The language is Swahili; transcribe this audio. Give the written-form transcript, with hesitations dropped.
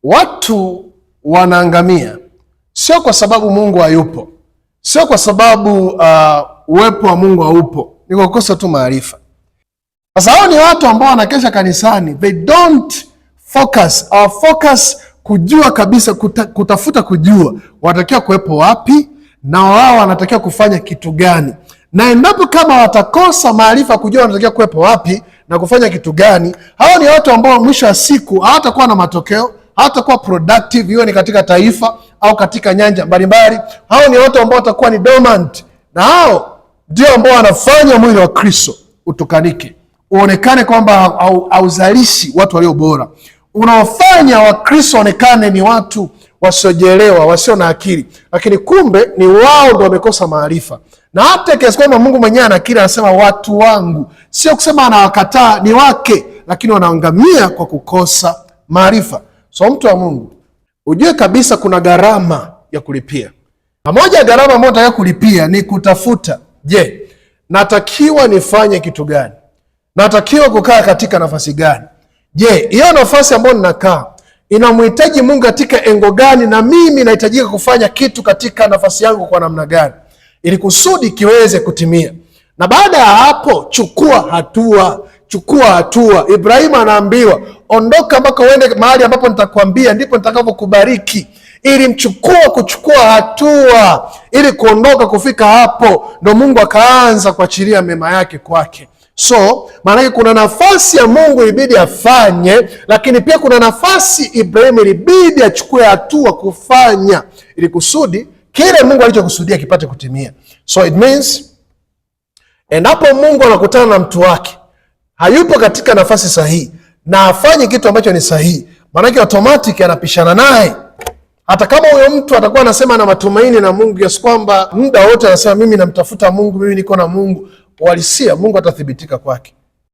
Watu wanaangamia sio kwa sababu Mungu hayupo, sio kwa sababu uwepo wa Mungu haupo, ni kwa kukosa tu maarifa. Sasa hao ni watu ambao wanakesha kanisani, they don't focus or focus kujua kabisa, kutafuta kujua wanatakiwa kuwepo wapi na wao wanatakiwa kufanya kitu gani. Na endapo kama watakosa maarifa kujua wanatakiwa kuwepo wapi na kufanya kitu gani, hao ni watu ambao mwisho wa siku hawatakuwa na matokeo, hawatakuwa productive, iwe ni katika taifa au katika nyanja mbalimbali. Hao ni watu ambao watakuwa ni dormant, na hao ndio ambao wanafanya mwili wa Kristo utukanike, uonekane kwamba hauzalishi watu walio bora, unaofanya Wakristo onekane ni watu wasiojielewa, wasio na akili, lakini kumbe ni wao ndio wamekosa maarifa. Na hata kiasi kwamba Mungu mwenyewe ana akili, anasema watu wangu, sio kusema anawakataa, ni wake, lakini wanaangamia kwa kukosa maarifa. So mtu wa Mungu, ujue kabisa kuna gharama ya kulipia. Na moja ya gharama ambayo nataka kulipia ni kutafuta, je, natakiwa nifanye kitu gani? Natakiwa kukaa katika nafasi gani? Je, hiyo nafasi ambayo ninakaa inamhitaji Mungu katika engo gani, na mimi nahitajika kufanya kitu katika nafasi yangu kwa namna gani, ili kusudi kiweze kutimia. Na baada ya hapo, chukua hatua. Ibrahimu anaambiwa, ondoka mpaka uende mahali ambapo nitakwambia, ndipo nitakapokubariki. Ili kuchukua hatua, ili kuondoka kufika hapo, ndo Mungu akaanza kuachilia mema yake kwake. So maana kuna nafasi ya Mungu ilibidi afanye, lakini pia kuna nafasi Ibrahimu ilibidi achukue hatua kufanya, ili kusudi kile Mungu alichokusudia kipate kutimia. So it means endapo Mungu anakutana na mtu wake hayupo katika nafasi sahihi na afanye kitu ambacho ni sahihi, maana yake automatic anapishana naye. Hata kama huyo mtu atakuwa anasema na matumaini na Mungu, yes, kwamba muda wote anasema mimi namtafuta Mungu, mimi niko na Mungu, walisia Mungu atathibitika kwake.